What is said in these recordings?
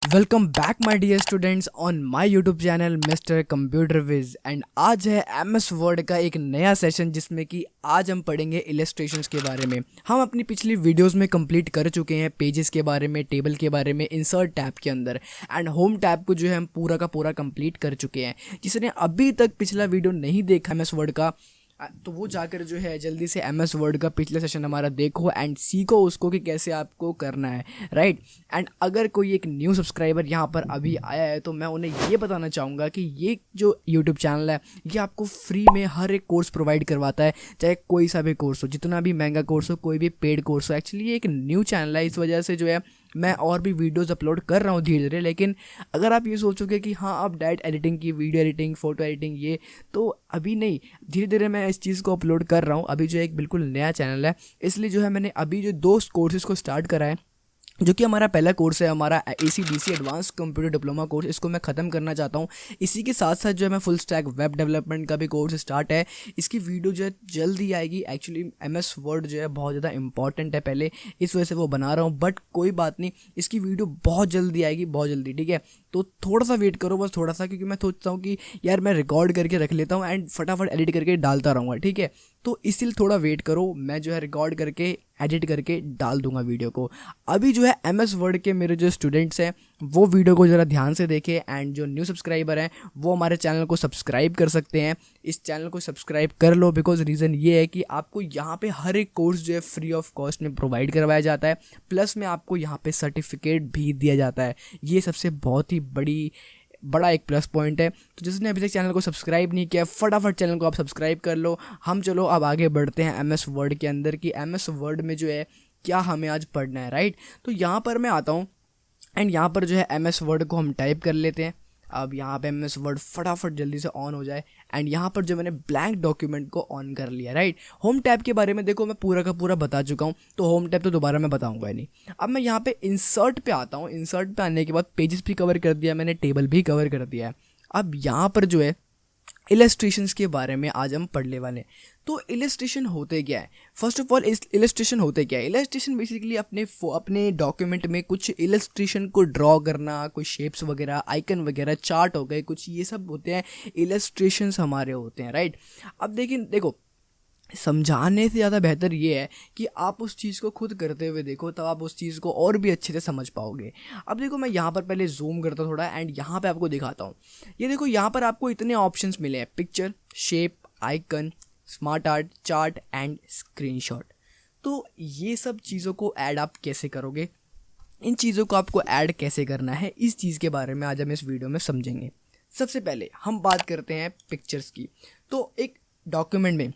Welcome back my dear students on my YouTube channel mister computer wiz. And आज है MS word का एक नया सेशन जिसमें कि आज हम पढ़ेंगे इलस्ट्रेशंस के बारे में। हम अपनी पिछली वीडियोस में कंप्लीट कर चुके हैं पेजेस के बारे में, टेबल के बारे में, इंसर्ट टैब के अंदर एंड होम टैब को जो है हम पूरा का पूरा कंप्लीट कर चुके हैं। जिसने अभी तक पिछला वीडियो नहीं देखा एमएस वर्ड का तो वो जाकर जो है जल्दी से एमएस वर्ड का पिछला सेशन हमारा देखो एंड सीखो उसको कि कैसे आपको करना है, राइट। एंड अगर कोई एक न्यू सब्सक्राइबर यहाँ पर अभी आया है तो मैं उन्हें ये बताना चाहूँगा कि ये जो यूट्यूब चैनल है ये आपको फ्री में हर एक कोर्स प्रोवाइड करवाता है, चाहे कोई सा भी कोर्स हो, जितना भी महंगा कोर्स हो, कोई भी पेड कोर्स हो। एक्चुअली ये एक न्यू चैनल है, इस वजह से जो है मैं और भी वीडियोस अपलोड कर रहा हूँ धीरे धीरे। लेकिन अगर आप ये सोचोगे कि हाँ अब डायरेक्ट एडिटिंग की, वीडियो एडिटिंग, फ़ोटो एडिटिंग, ये तो अभी नहीं, धीरे धीरे मैं इस चीज़ को अपलोड कर रहा हूँ। अभी जो एक बिल्कुल नया चैनल है, इसलिए जो है मैंने अभी जो 2 कोर्सेज़ को स्टार्ट करा है, जो कि हमारा पहला कोर्स है हमारा ACDC advance computer diploma course. इसको मैं ख़त्म करना चाहता हूँ। इसी के साथ साथ जो है मैं फुल स्टैक वेब डेवलपमेंट का भी कोर्स स्टार्ट है, इसकी वीडियो जो है जल्द ही आएगी। एक्चुअली एमएस वर्ड जो है बहुत ज़्यादा इंपॉर्टेंट है पहले, इस वजह से वो बना रहा हूँ, बट कोई बात नहीं, इसकी वीडियो बहुत जल्दी आएगी, बहुत जल्दी, ठीक है। तो थोड़ा सा वेट करो, बस थोड़ा सा, क्योंकि मैं सोचता हूँ कि यार मैं रिकॉर्ड करके रख लेता हूँ एंड फटाफट एडिट करके डालता रहूँगा, ठीक है। तो इसलिए थोड़ा वेट करो, मैं जो है रिकॉर्ड करके एडिट करके डाल दूंगा वीडियो को। अभी जो है एमएस वर्ड के मेरे जो स्टूडेंट्स हैं वो वीडियो को ज़रा ध्यान से देखें एंड जो न्यू सब्सक्राइबर हैं वो हमारे चैनल को सब्सक्राइब कर सकते हैं। इस चैनल को सब्सक्राइब कर लो, बिकॉज रीज़न ये है कि आपको यहाँ पे हर एक कोर्स जो है फ्री ऑफ कॉस्ट में प्रोवाइड करवाया जाता है, प्लस में आपको यहाँ पे सर्टिफिकेट भी दिया जाता है। ये सबसे बहुत ही बड़ा एक प्लस पॉइंट है। तो जिसने अभी तक चैनल को सब्सक्राइब नहीं किया, फटाफट चैनल को आप सब्सक्राइब कर लो। हम चलो अब आगे बढ़ते हैं एमएस वर्ड के अंदर कि एमएस वर्ड में जो है क्या हमें आज पढ़ना है, राइट। तो यहाँ पर मैं आता हूँ एंड यहाँ पर जो है एमएस वर्ड को हम टाइप कर लेते हैं। अब यहाँ पे एमएस वर्ड फटाफट जल्दी से ऑन हो जाए एंड यहाँ पर जो मैंने ब्लैंक डॉक्यूमेंट को ऑन कर लिया, राइट। होम टैब के बारे में देखो मैं पूरा का पूरा बता चुका हूँ, तो होम टैब तो दोबारा मैं बताऊँगा नहीं। अब मैं यहाँ पे इंसर्ट पे आता हूँ। इंसर्ट पे आने के बाद पेजेस भी कवर कर दिया मैंने, टेबल भी कवर कर दिया है। अब यहाँ पर जो है इलस्ट्रेशंस के बारे में आज हम पढ़ने वाले हैं। तो इलस्ट्रेशन होते क्या है? फर्स्ट ऑफ ऑल इलस्ट्रेशन होते क्या है? इलस्ट्रेशन बेसिकली अपने डॉक्यूमेंट में कुछ इलस्ट्रेशन को ड्रॉ करना, कोई शेप्स वगैरह, आइकन वगैरह, चार्ट हो गए, कुछ ये सब होते हैं, इलस्ट्रेशंस हमारे होते हैं, राइट। अब देखो समझाने से ज़्यादा बेहतर ये है कि आप उस चीज़ को खुद करते हुए देखो, तब आप उस चीज़ को और भी अच्छे से समझ पाओगे। अब देखो मैं यहाँ पर पहले जूम करता हूँ थोड़ा एंड यहाँ पे आपको दिखाता हूँ। ये देखो यहाँ पर आपको इतने ऑप्शंस मिले हैं: picture, shape, icon, smart art, chart and screenshot. तो ये सब चीज़ों को ऐड आप कैसे करोगे, इन चीज़ों को आपको ऐड कैसे करना है, इस चीज़ के बारे में आज हम इस वीडियो में समझेंगे। सबसे पहले हम बात करते हैं पिक्चर्स की। तो एक डॉक्यूमेंट में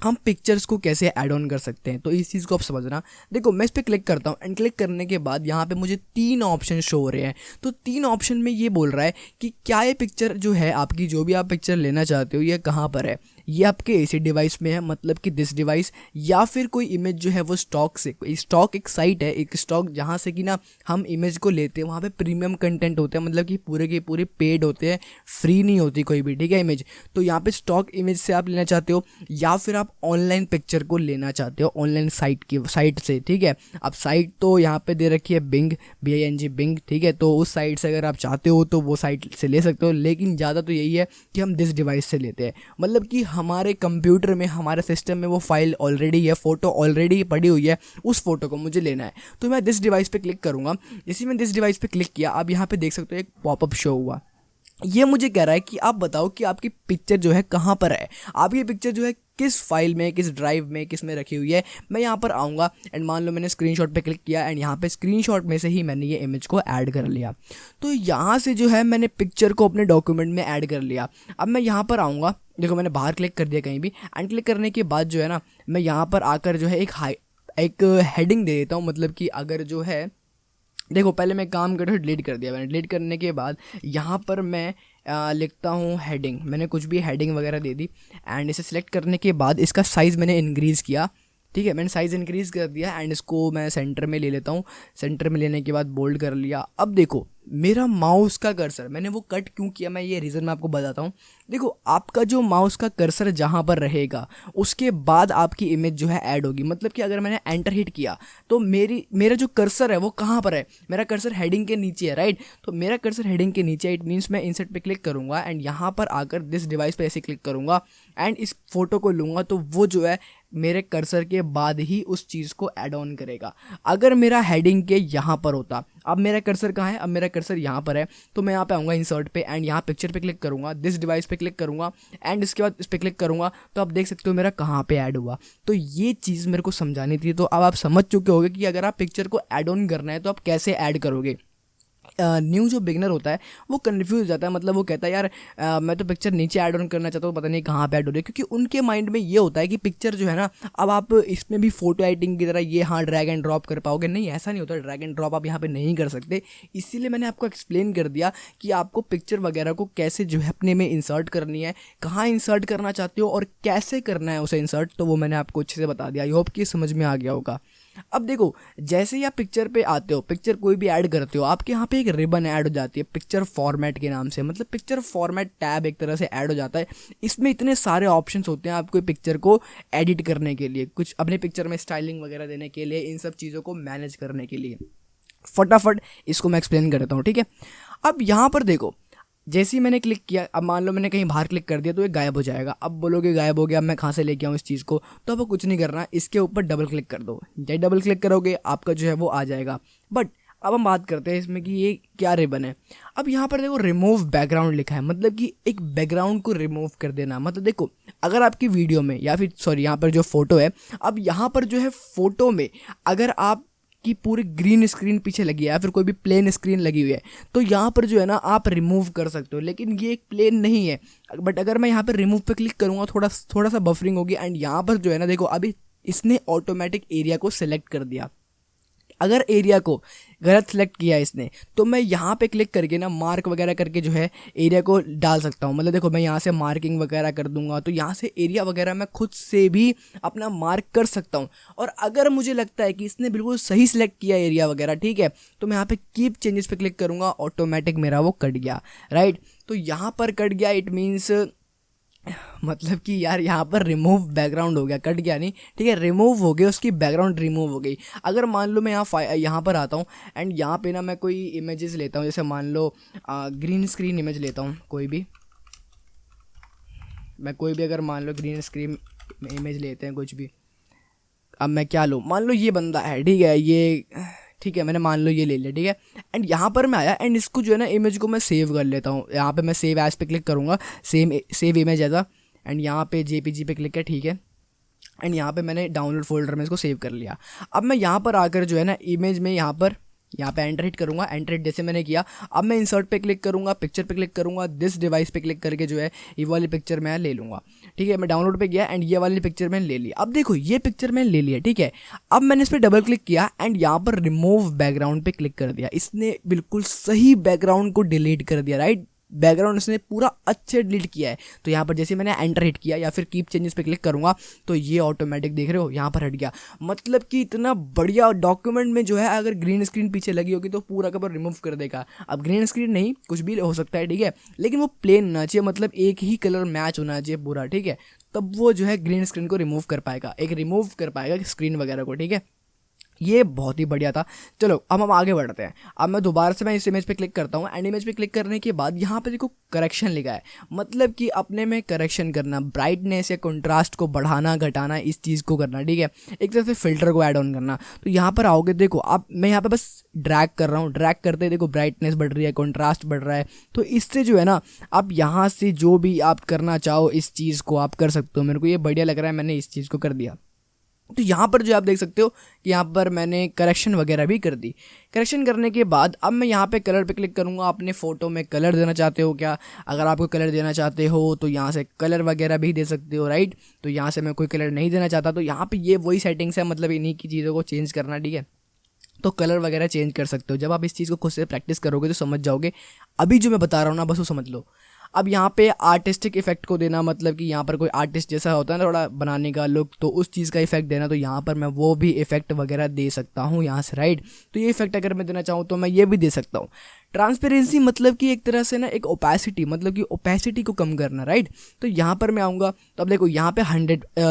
हम पिक्चर्स को कैसे ऐड ऑन कर सकते हैं, तो इस चीज़ को आप समझना। देखो मैं इस पर क्लिक करता हूँ एंड क्लिक करने के बाद यहाँ पे मुझे 3 ऑप्शन शो हो रहे हैं। तो 3 ऑप्शन में ये बोल रहा है कि क्या ये पिक्चर जो है आपकी, जो भी आप पिक्चर लेना चाहते हो, ये कहाँ पर है। ये आपके ऐसे डिवाइस में है, मतलब कि दिस डिवाइस, या फिर कोई इमेज जो है वो स्टॉक एक साइट है, एक स्टॉक जहाँ से कि ना हम इमेज को लेते हैं, वहाँ पे प्रीमियम कंटेंट होते हैं, मतलब कि पूरे के पूरे पेड होते हैं, फ्री नहीं होती कोई भी, ठीक है, इमेज। तो यहाँ पे स्टॉक इमेज से आप लेना चाहते हो, या फिर आप ऑनलाइन पिक्चर को लेना चाहते हो ऑनलाइन साइट से, ठीक है। अब साइट तो यहाँ पे दे रखी है बिंग, बिंग, ठीक है। तो उस साइट से अगर आप चाहते हो तो वो साइट से ले सकते हो, लेकिन ज़्यादा तो यही है कि हम दिस डिवाइस से लेते हैं, मतलब कि हमारे कंप्यूटर में, हमारे सिस्टम में वो फाइल ऑलरेडी है, फ़ोटो ऑलरेडी पड़ी हुई है, उस फोटो को मुझे लेना है। तो मैं दिस डिवाइस पे क्लिक करूँगा। जैसे मैं दिस डिवाइस पे क्लिक किया, अब यहाँ पे देख सकते हो एक पॉपअप शो हुआ। ये मुझे कह रहा है कि आप बताओ कि आपकी पिक्चर जो है कहाँ पर है, आप ये पिक्चर जो है किस फाइल में, किस ड्राइव में, किस में रखी हुई है। मैं यहाँ पर आऊँगा एंड मान लो मैंने स्क्रीनशॉट पे क्लिक किया एंड यहाँ पे स्क्रीनशॉट में से ही मैंने ये इमेज को ऐड कर लिया। तो यहाँ से जो है मैंने पिक्चर को अपने डॉक्यूमेंट में ऐड कर लिया। अब मैं यहाँ पर आऊँगा, देखो मैंने बाहर क्लिक कर दिया कहीं भी, एंड क्लिक करने के बाद जो है ना मैं यहाँ पर आकर जो है एक हेडिंग दे देता हूँ, मतलब कि अगर जो है देखो पहले मैं काम करता हूँ, डिलीट कर दिया मैंने। डिलीट करने के बाद यहाँ पर मैं लिखता हूँ हेडिंग, मैंने कुछ भी हेडिंग वगैरह दे दी एंड इसे सिलेक्ट करने के बाद इसका साइज़ मैंने इंक्रीज़ किया, ठीक है। मैंने साइज़ इंक्रीज़ कर दिया एंड इसको मैं सेंटर में ले लेता हूँ। सेंटर में लेने के बाद बोल्ड कर लिया। अब देखो मेरा माउस का कर्सर, मैंने वो कट क्यों किया, मैं ये रीज़न मैं आपको बताता हूँ। देखो, आपका जो माउस का कर्सर जहाँ पर रहेगा उसके बाद आपकी इमेज जो है ऐड होगी। मतलब कि अगर मैंने एंटर हिट किया तो मेरा जो कर्सर है वो कहाँ पर है, मेरा कर्सर हेडिंग के नीचे है, राइट। तो मेरा कर्सर हेडिंग के नीचे, इट मीन्स मैं इंसर्ट पे क्लिक करूँगा एंड यहाँ पर आकर दिस डिवाइस पे ऐसे क्लिक करूँगा एंड इस फोटो को लूँगा, तो वो जो है मेरे कर्सर के बाद ही उस चीज़ को ऐड ऑन करेगा। अगर मेरा हेडिंग के यहाँ पर होता, अब मेरा कर्सर कहाँ है, अब मेरा कर्सर यहाँ पर है, तो मैं यहाँ पे आऊँगा इंसर्ट पे एंड यहाँ पिक्चर पे क्लिक करूँगा, दिस डिवाइस पे क्लिक करूँगा एंड इसके बाद इस पर क्लिक करूँगा, तो आप देख सकते हो मेरा कहाँ पे ऐड हुआ। तो ये चीज़ मेरे को समझानी थी। तो अब आप समझ चुके होंगे कि अगर आप पिक्चर को ऐड ऑन करना है तो आप कैसे ऐड करोगे। न्यू जो बिगनर होता है वो कंफ्यूज हो जाता है, मतलब वो कहता है यार मैं तो पिक्चर नीचे ऐड ऑन करना चाहता हूँ, पता नहीं कहाँ पे ऐड हो रही है, क्योंकि उनके माइंड में ये होता है कि पिक्चर जो है ना, अब आप इसमें भी फोटो एडिटिंग की तरह ये हाँ ड्रैग एंड ड्रॉप कर पाओगे, नहीं ऐसा नहीं होता, ड्रैग एंड ड्रॉप आप यहाँ पे नहीं कर सकते। इसीलिए मैंने आपको एक्सप्लेन कर दिया कि आपको पिक्चर वगैरह को कैसे जो है अपने में इंसर्ट करनी है, कहाँ इंसर्ट करना चाहते हो और कैसे करना है उसे इंसर्ट, तो वो मैंने आपको अच्छे से बता दिया। आई होप कि समझ में आ गया होगा। अब देखो, जैसे ही आप पिक्चर पे आते हो, पिक्चर कोई भी ऐड करते हो, आपके यहाँ पे एक रिबन ऐड हो जाती है पिक्चर फॉर्मेट के नाम से, मतलब पिक्चर फॉर्मेट टैब एक तरह से ऐड हो जाता है। इसमें इतने सारे ऑप्शंस होते हैं आपको पिक्चर को एडिट करने के लिए, कुछ अपने पिक्चर में स्टाइलिंग वगैरह देने के लिए, इन सब चीज़ों को मैनेज करने के लिए। फटाफट इसको मैं एक्सप्लेन करता हूँ, ठीक है। अब यहाँ पर देखो, जैसे ही मैंने क्लिक किया, अब मान लो मैंने कहीं बाहर क्लिक कर दिया तो ये गायब हो जाएगा। अब बोलोगे गायब हो गया, अब मैं कहाँ से लेके आऊँ इस चीज़ को, तो आपको कुछ नहीं करना, इसके ऊपर डबल क्लिक कर दो। जैसे डबल क्लिक करोगे आपका जो है वो आ जाएगा। बट अब हम बात करते हैं इसमें कि ये क्या रिबन है। अब यहाँ पर देखो रिमूव बैकग्राउंड लिखा है, मतलब कि एक बैकग्राउंड को रिमूव कर देना। मतलब देखो, अगर आपकी वीडियो में या फिर सॉरी यहाँ पर जो फोटो है, अब यहाँ पर जो है फोटो में अगर आप कि पूरी ग्रीन स्क्रीन पीछे लगी है या फिर कोई भी प्लेन स्क्रीन लगी हुई है, तो यहाँ पर जो है ना आप रिमूव कर सकते हो, लेकिन ये एक प्लेन नहीं है। बट अगर मैं यहाँ पर रिमूव पे क्लिक करूँगा, थोड़ा सा बफरिंग होगी एंड यहाँ पर जो है ना देखो, अभी इसने ऑटोमेटिक एरिया को सिलेक्ट कर दिया। अगर एरिया को गलत सेलेक्ट किया इसने, तो मैं यहाँ पे क्लिक करके ना मार्क वगैरह करके जो है एरिया को डाल सकता हूँ। मतलब देखो, मैं यहाँ से मार्किंग वगैरह कर दूंगा, तो यहाँ से एरिया वगैरह मैं खुद से भी अपना मार्क कर सकता हूँ। और अगर मुझे लगता है कि इसने बिल्कुल सही सिलेक्ट किया एरिया वगैरह, ठीक है, तो मैं यहाँ पे कीप चेंजेस पे क्लिक करूँगा, ऑटोमेटिक मेरा वो कट गया, राइट। तो यहाँ पर कट गया, इट मीन्स मतलब कि यार यहाँ पर रिमूव बैकग्राउंड हो गया, कट गया नहीं, ठीक है, रिमूव हो गया, उसकी बैकग्राउंड रिमूव हो गई। अगर मान लो मैं यहाँ पर आता हूँ एंड यहाँ पे ना मैं कोई इमेजेस लेता हूँ, जैसे मान लो ग्रीन स्क्रीन इमेज लेता हूँ, कोई भी अगर मान लो ग्रीन स्क्रीन इमेज लेते हैं कुछ भी। अब मैं क्या लूँ, मान लो ये बंदा है, ठीक है, ये ठीक है, मैंने मान लो ये ले लिया, ठीक है। एंड यहाँ पर मैं आया एंड इसको जो है ना इमेज को मैं सेव कर लेता हूँ। यहाँ पे मैं सेव एज पे क्लिक करूँगा, सेव इमेज एज, एंड यहाँ पे जेपीजी पे क्लिक है, ठीक है। एंड यहाँ पे मैंने डाउनलोड फोल्डर में इसको सेव कर लिया। अब मैं यहाँ पर आकर जो है ना इमेज में यहाँ पे एंटर हिट करूँगा, एंटर हिट जैसे मैंने किया, अब मैं इंसर्ट पे क्लिक करूँगा, पिक्चर पे क्लिक करूँगा, दिस डिवाइस पे क्लिक करके जो है ये वाली पिक्चर मैं ले लूँगा, ठीक है। मैं डाउनलोड पे गया एंड ये वाली पिक्चर मैंने ले ली। अब देखो, ये पिक्चर मैंने ले लिया, ठीक है। अब मैंने इस पर डबल क्लिक किया एंड यहाँ पर रिमूव बैकग्राउंड पे क्लिक कर दिया, इसने बिल्कुल सही बैकग्राउंड को डिलीट कर दिया, राइट। बैकग्राउंड इसने पूरा अच्छे डिलीट किया है। तो यहाँ पर जैसे मैंने एंटर हिट किया या फिर कीप चेंजेस पे क्लिक करूँगा, तो ये ऑटोमेटिक देख रहे हो यहाँ पर हट गया। मतलब कि इतना बढ़िया डॉक्यूमेंट में जो है अगर ग्रीन स्क्रीन पीछे लगी होगी तो पूरा का पूरा रिमूव कर देगा। अब ग्रीन स्क्रीन नहीं, कुछ भी हो सकता है, ठीक है, लेकिन वो प्लेन होना चाहिए, मतलब एक ही कलर मैच होना चाहिए पूरा, ठीक है, तब वो जो है ग्रीन स्क्रीन को रिमूव कर पाएगा, रिमूव कर पाएगा स्क्रीन वगैरह को, ठीक है। ये बहुत ही बढ़िया था। चलो अब हम आगे बढ़ते हैं। अब मैं दोबारा से इस इमेज पे क्लिक करता हूँ एंड इमेज पे क्लिक करने के बाद यहाँ पे देखो करेक्शन लिखा है, मतलब कि अपने में करेक्शन करना, ब्राइटनेस या कंट्रास्ट को बढ़ाना घटाना, इस चीज़ को करना, ठीक है, एक तरह से फिल्टर को ऐड ऑन करना। तो यहाँ पर आओगे, देखो अब मैं यहाँ पे बस ड्रैग कर रहा हूँ, ड्रैग करते देखो ब्राइटनेस बढ़ रही है, कंट्रास्ट बढ़ रहा है। तो इससे जो है ना आप यहाँ से जो भी आप करना चाहो इस चीज़ को आप कर सकते हो। मेरे को ये बढ़िया लग रहा है, मैंने इस चीज़ को कर दिया। तो यहाँ पर जो आप देख सकते हो कि यहाँ पर मैंने करेक्शन वगैरह भी कर दी। करेक्शन करने के बाद अब मैं यहाँ पे कलर पे क्लिक करूँगा। अपने फ़ोटो में कलर देना चाहते हो क्या? अगर आपको कलर देना चाहते हो तो यहाँ से कलर वगैरह भी दे सकते हो, राइट। तो यहाँ से मैं कोई कलर नहीं देना चाहता तो यहाँ पे ये वही सेटिंग्स है, मतलब इन्हीं की चीज़ों को चेंज करना, ठीक है। तो कलर वगैरह चेंज कर सकते हो। जब आप इस चीज़ को खुद से प्रैक्टिस करोगे तो समझ जाओगे। अभी जो मैं बता रहा हूँ ना, बस वो समझ लो। अब यहाँ पे आर्टिस्टिक इफेक्ट को देना, मतलब कि यहाँ पर कोई आर्टिस्ट जैसा होता है ना थोड़ा बनाने का लुक, तो उस चीज़ का इफेक्ट देना, तो यहाँ पर मैं वो भी इफेक्ट वगैरह दे सकता हूँ यहाँ से, राइट। तो ये इफेक्ट अगर मैं देना चाहूँ तो मैं ये भी दे सकता हूँ। ट्रांसपेरेंसी मतलब कि एक तरह से ना एक ओपेसिटी, मतलब कि ओपेसिटी को कम करना, राइट। तो यहाँ पर मैं आऊँगा तो अब देखो यहाँ पे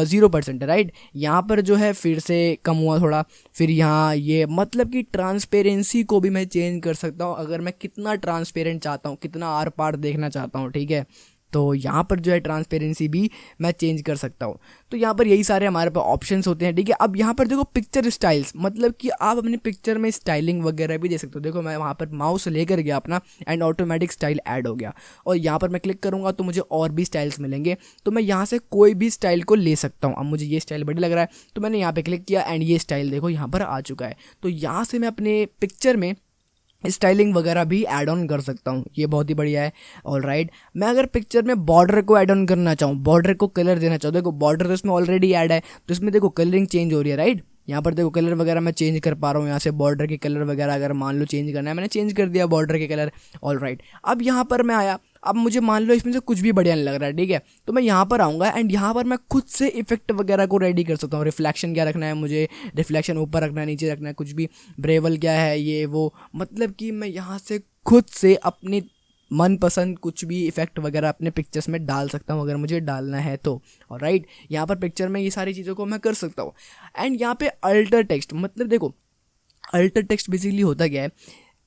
0% है, राइट। यहाँ पर जो है फिर से कम हुआ थोड़ा, फिर यहाँ ये, मतलब कि ट्रांसपेरेंसी को भी मैं चेंज कर सकता हूँ अगर मैं कितना ट्रांसपेरेंट चाहता हूँ, कितना आर पार देखना चाहता हूँ, ठीक है। तो यहाँ पर जो है ट्रांसपेरेंसी भी मैं चेंज कर सकता हूँ। तो यहाँ पर यही सारे हमारे पास ऑप्शंस होते हैं, ठीक है। अब यहाँ पर देखो पिक्चर स्टाइल्स, मतलब कि आप अपने पिक्चर में स्टाइलिंग वगैरह भी दे सकते हो। देखो मैं वहाँ पर माउस लेकर गया अपना एंड ऑटोमेटिक स्टाइल ऐड हो गया, और यहाँ पर मैं क्लिक करूँगा तो मुझे और भी स्टाइल्स मिलेंगे। तो मैं यहाँ से कोई भी स्टाइल को ले सकता हूँ। अब मुझे ये स्टाइल बढ़िया लग रहा है तो मैंने यहाँ पर क्लिक किया एंड ये स्टाइल देखो यहाँ पर आ चुका है। तो यहाँ से मैं अपने पिक्चर में स्टाइलिंग वगैरह भी ऐड ऑन कर सकता हूँ, ये बहुत ही बढ़िया है। ऑल राइट, मैं अगर पिक्चर में बॉर्डर को ऐड ऑन करना चाहूँ, बॉर्डर को कलर देना चाहूँ, देखो बॉर्डर तो इसमें ऑलरेडी ऐड है, तो इसमें देखो कलरिंग चेंज हो रही है, राइट। यहाँ पर देखो कलर वगैरह मैं चेंज कर पा रहा हूँ, यहाँ से बॉर्डर के कलर वगैरह अगर मान लो चेंज करना है, मैंने चेंज कर दिया बॉर्डर के कलर। ऑल राइट, अब यहाँ पर मैं आया, अब मुझे मान लो इसमें से कुछ भी बढ़िया नहीं लग रहा है, ठीक है। तो मैं यहाँ पर आऊँगा एंड यहाँ पर मैं खुद से इफेक्ट वगैरह को रेडी कर सकता हूँ। रिफ्लेक्शन क्या रखना है मुझे, रिफ्लेक्शन ऊपर रखना है, नीचे रखना है, कुछ भी, ब्रेवल क्या है, ये वो, मतलब कि मैं यहाँ से खुद से अपनी मनपसंद कुछ भी इफेक्ट वगैरह अपने पिक्चर्स में डाल सकता हूँ अगर मुझे डालना है तो। और राइट, यहाँ पर पिक्चर में ये सारी चीज़ों को मैं कर सकता हूँ। एंड यहाँ पे अल्टर टेक्स्ट, मतलब देखो अल्टर टेक्स्ट बेसिकली होता क्या है,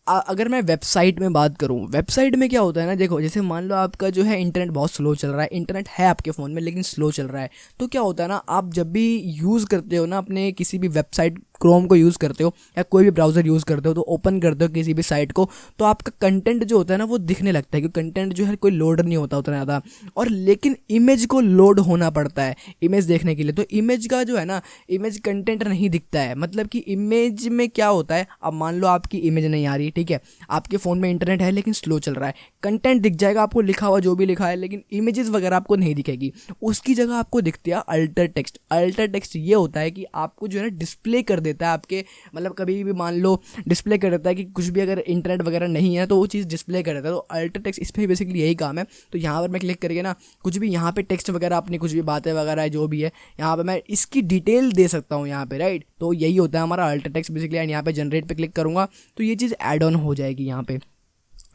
अगर मैं वेबसाइट में बात करूं, वेबसाइट में क्या होता है ना, देखो जैसे मान लो आपका जो है इंटरनेट बहुत स्लो चल रहा है, इंटरनेट है आपके फ़ोन में लेकिन स्लो चल रहा है, तो क्या होता है ना, आप जब भी यूज़ करते हो ना अपने किसी भी वेबसाइट, क्रोम को यूज़ करते हो या कोई भी ब्राउज़र यूज़ करते हो, तो ओपन करते हो किसी भी साइट को, तो आपका कंटेंट जो होता है ना वो दिखने लगता है, क्योंकि कंटेंट जो है कोई लोड नहीं होता उतना ज़्यादा, और लेकिन इमेज को लोड होना पड़ता है इमेज देखने के लिए। तो इमेज का जो है ना, इमेज कंटेंट नहीं दिखता है, मतलब कि इमेज में क्या होता है, अब मान लो आपकी इमेज नहीं आ रही, ठीक है, आपके फ़ोन में इंटरनेट है लेकिन स्लो चल रहा है, कंटेंट दिख जाएगा आपको लिखा हुआ जो भी लिखा है, लेकिन इमेजेस वगैरह आपको नहीं दिखेगी, उसकी जगह आपको दिखती है अल्टर टेक्स्ट। अल्टर टेक्स्ट ये होता है कि आपको जो है ना डिस्प्ले कर देता है आपके, मतलब कभी भी मान लो डिस्प्ले कर देता है कि कुछ भी अगर इंटरनेट वगैरह नहीं है तो वो चीज़ डिस्प्ले कर देता है। तो अल्टर टेक्स्ट इस पर बेसिकली यही काम है। तो यहाँ पर मैं क्लिक करके ना कुछ भी यहाँ पे टेक्स्ट वगैरह अपनी कुछ भी बातें वगैरह जो भी है यहाँ पे मैं इसकी डिटेल दे सकता हूँ यहाँ पे, राइट। तो यही होता है हमारा अल्टर टेक्स्ट बेसिकली। एंड यहाँ पे जनरेट पे क्लिक करूँगा तो ये चीज़ ऐड ऑन हो जाएगी यहाँ पे।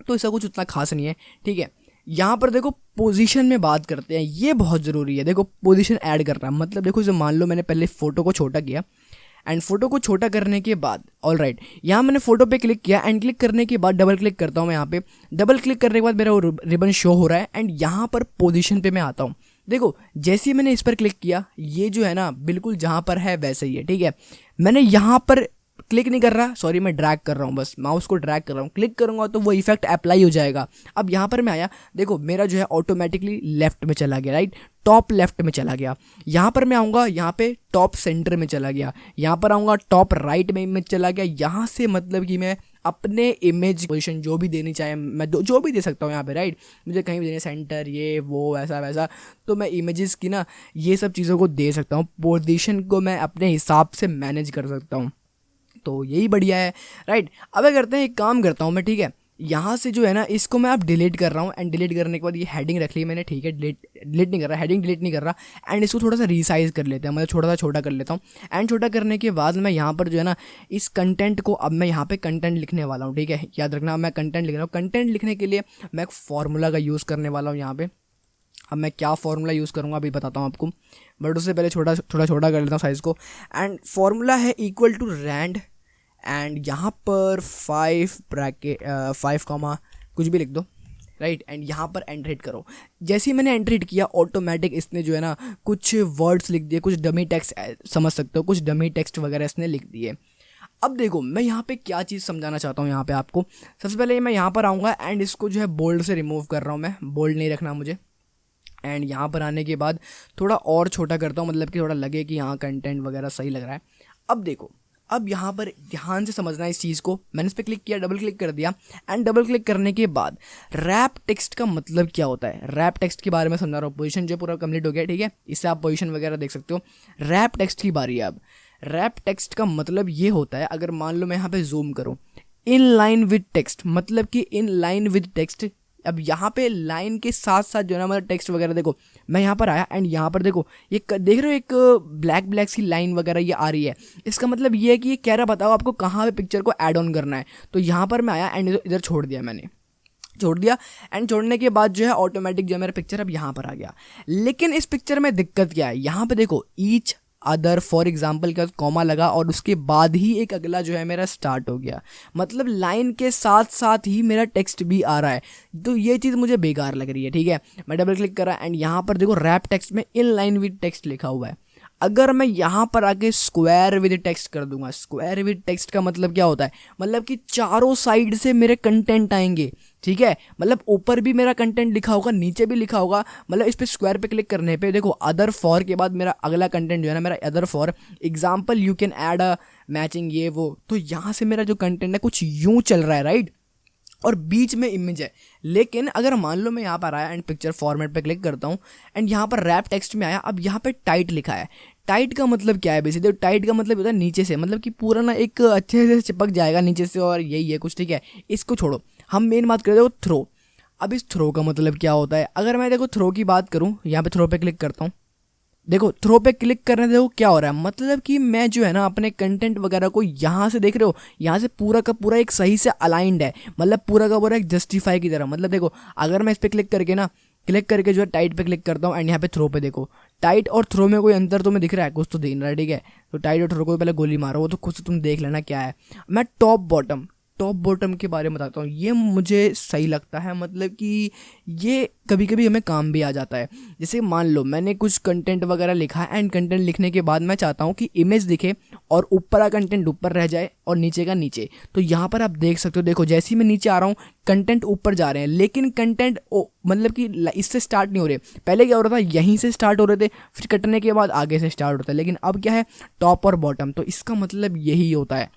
तो ऐसा कुछ उतना खास नहीं है, ठीक है। यहाँ पर देखो पोजीशन में बात करते हैं, ये बहुत ज़रूरी है। देखो पोजीशन ऐड करना, मतलब देखो जब मान लो मैंने पहले फ़ोटो को छोटा किया एंड फोटो को छोटा करने के बाद, ऑल राइट, यहाँ मैंने फोटो पे क्लिक किया एंड क्लिक करने के बाद डबल क्लिक करता हूँ मैं। यहाँ पे डबल क्लिक करने के बाद मेरा वो रिबन शो हो रहा है एंड यहाँ पर पोजीशन पे मैं आता हूँ। देखो जैसे ही मैंने इस पर क्लिक किया, ये जो है ना बिल्कुल जहाँ पर है वैसे ही है, ठीक है। मैंने यहाँ पर क्लिक नहीं कर रहा, सॉरी मैं ड्रैग कर रहा हूँ, बस माउस को ड्रैग कर रहा हूँ, क्लिक करूँगा तो वो इफेक्ट अप्लाई हो जाएगा। अब यहाँ पर मैं आया, देखो मेरा जो है ऑटोमेटिकली लेफ्ट में चला गया, राइट, टॉप लेफ्ट में चला गया। यहाँ पर मैं आऊँगा, यहाँ पे टॉप सेंटर में चला गया, यहाँ पर आऊँगा टॉप राइट में इमेज चला गया। यहाँ से मतलब कि मैं अपने इमेज पोजीशन जो भी देनी चाहे मैं जो भी दे सकता हूँ यहाँ पे, राइट। मुझे कहीं भी देने, सेंटर ये वो ऐसा वैसा, तो मैं इमेजेस की ना ये सब चीज़ों को दे सकता हूँ। पोजीशन को मैं अपने हिसाब से मैनेज कर सकता हूँ, तो यही बढ़िया है, राइट। अब क्या करते हैं, एक काम करता हूँ मैं, ठीक है, यहाँ से जो है ना इसको मैं अब डिलीट कर रहा हूँ एंड डिलीट करने के बाद ये हेडिंग रख ली मैंने, ठीक है, डिलीट नहीं कर रहा, हेडिंग डिलीट नहीं कर रहा एंड इसको थोड़ा सा रीसाइज कर लेते हैं, मतलब थोड़ा सा छोटा कर लेता हूँ। एंड छोटा करने के बाद मैं यहाँ पर जो है ना इस कंटेंट को, अब मैं यहाँ पे कंटेंट लिखने वाला हूँ, ठीक है, याद रखना मैं कंटेंट लिख रहा हूँ। कंटेंट लिखने के लिए मैं एक फार्मूला का यूज़ करने वाला हूँ यहाँ पे। अब मैं क्या फार्मूला यूज़ करूँगा अभी बताता हूँ आपको, बट उससे पहले थोड़ा छोटा कर लेता हूँ साइज़ को। एंड फार्मूला है इक्वल टू रैंड एंड यहाँ पर 5 ब्रैकेट 5 कॉमा कुछ भी लिख दो, राइट। एंड यहाँ पर एंटर हिट करो। जैसे ही मैंने एंटर हिट किया ऑटोमेटिक इसने जो है ना कुछ वर्ड्स लिख दिए, कुछ डमी टेक्स्ट समझ सकते हो, कुछ डमी टेक्स्ट वगैरह इसने लिख दिए। अब देखो मैं यहाँ पे क्या चीज़ समझाना चाहता हूँ यहाँ पे आपको। सबसे पहले मैं यहाँ पर आऊँगा एंड इसको जो है बोल्ड से रिमूव कर रहा हूँ, मैं बोल्ड नहीं रखना मुझे। एंड यहाँ पर आने के बाद थोड़ा और छोटा करता हूँ, मतलब कि थोड़ा लगे कि यहाँ कंटेंट वगैरह सही लग रहा है। अब देखो, अब यहाँ पर ध्यान से समझना है इस चीज़ को। मैंने इस पर क्लिक किया, डबल क्लिक कर दिया एंड डबल क्लिक करने के बाद रैप टेक्स्ट का मतलब क्या होता है, रैप टेक्स्ट के बारे में समझा रहा हूँ। पोजीशन जो पूरा कंप्लीट हो गया, ठीक है, इससे आप पोजीशन वगैरह देख सकते हो। रैप टेक्स्ट की बारी है अब। रैप टेक्स्ट का मतलब ये होता है, अगर मान लो मैं यहाँ पे जूम करूँ, इन लाइन विद टेक्स्ट, मतलब कि इन लाइन विद टेक्स्ट अब यहाँ पे लाइन के साथ साथ जो है ना मतलब टेक्स्ट वगैरह देखो, मैं यहाँ पर आया एंड यहाँ पर देखो ये देख रहे हो एक ब्लैक ब्लैक सी लाइन वगैरह ये आ रही है। इसका मतलब ये है कि ये कह रहा बताओ आपको कहाँ पे पिक्चर को ऐड ऑन करना है। तो यहाँ पर मैं आया एंड इधर छोड़ दिया, मैंने छोड़ दिया एंड छोड़ने के बाद जो है ऑटोमेटिक जो है मेरा पिक्चर अब यहाँ पर आ गया। लेकिन इस पिक्चर में दिक्कत क्या है, यहाँ पे देखो ईच अदर फॉर एग्जाम्पल का कॉमा लगा और उसके बाद ही एक अगला जो है मेरा स्टार्ट हो गया, मतलब लाइन के साथ साथ ही मेरा टेक्स्ट भी आ रहा है। तो ये चीज़ मुझे बेकार लग रही है, ठीक है। मैं डबल क्लिक करा एंड यहाँ पर देखो रैप टेक्स्ट में इन लाइन विद टेक्स्ट लिखा हुआ है। अगर मैं यहाँ पर आके स्क्वायर विद टेक्स्ट कर दूंगा, स्क्वायर विद टेक्स्ट का मतलब क्या होता है, मतलब कि चारों साइड से मेरे कंटेंट आएंगे, ठीक है। मतलब ऊपर भी मेरा कंटेंट लिखा होगा, नीचे भी लिखा होगा। मतलब इस पे स्क्वायर पे क्लिक करने पे देखो अदर फॉर के बाद मेरा अगला कंटेंट जो है ना मेरा other for example you can add a matching ये वो। तो यहाँ से मेरा जो कंटेंट है कुछ यूं चल रहा है, राइट, और बीच में इमेज है। लेकिन अगर मान लो मैं यहाँ पर आया एंड पिक्चर फॉर्मेट पे क्लिक करता हूँ एंड यहाँ पर रैप टेक्स्ट में आया, अब यहाँ पे टाइट लिखा है। टाइट का मतलब क्या है, बेसिकली टाइट का मतलब होता है नीचे से, मतलब कि पूरा ना एक अच्छे से चिपक जाएगा नीचे से, और यही है कुछ, ठीक है। इसको छोड़ो, हम मेन बात करें देखो थ्रो। अब इस थ्रो का मतलब क्या होता है, अगर मैं देखो थ्रो की बात करूँ, यहाँ पे थ्रो पे क्लिक करता हूँ, देखो थ्रो पे क्लिक करने से देखो क्या हो रहा है, मतलब कि मैं जो है ना अपने कंटेंट वगैरह को यहाँ से देख रहे हो, यहाँ से पूरा का पूरा एक सही से अलाइंड है, मतलब पूरा का पूरा एक जस्टिफाई की तरह। मतलब देखो अगर मैं इस पर क्लिक करके जो है टाइट पे क्लिक करता हूँ एंड यहाँ पे थ्रो पे देखो, टाइट और थ्रो में कोई अंतर तुम्हें दिख रहा है, कुछ तो दिख रहा है, ठीक है। तो टाइट और थ्रो को पहले गोली मारो, वो तो खुद से तुम देख लेना क्या है। मैं टॉप बॉटम के बारे में बताता हूँ, ये मुझे सही लगता है, मतलब कि ये कभी कभी हमें काम भी आ जाता है। जैसे मान लो मैंने कुछ कंटेंट वगैरह लिखा है एंड कंटेंट लिखने के बाद मैं चाहता हूँ कि इमेज दिखे और ऊपर का कंटेंट ऊपर रह जाए और नीचे का नीचे। तो यहाँ पर आप देख सकते हो, देखो जैसे ही मैं नीचे आ रहा हूँ कंटेंट ऊपर जा रहे हैं, लेकिन कंटेंट मतलब कि इससे स्टार्ट नहीं हो रहे। पहले क्या हो रहा था, यहीं से स्टार्ट हो रहे थे, फिर कटने के बाद आगे से स्टार्ट होता है, लेकिन अब क्या है टॉप और बॉटम। तो इसका मतलब यही होता है।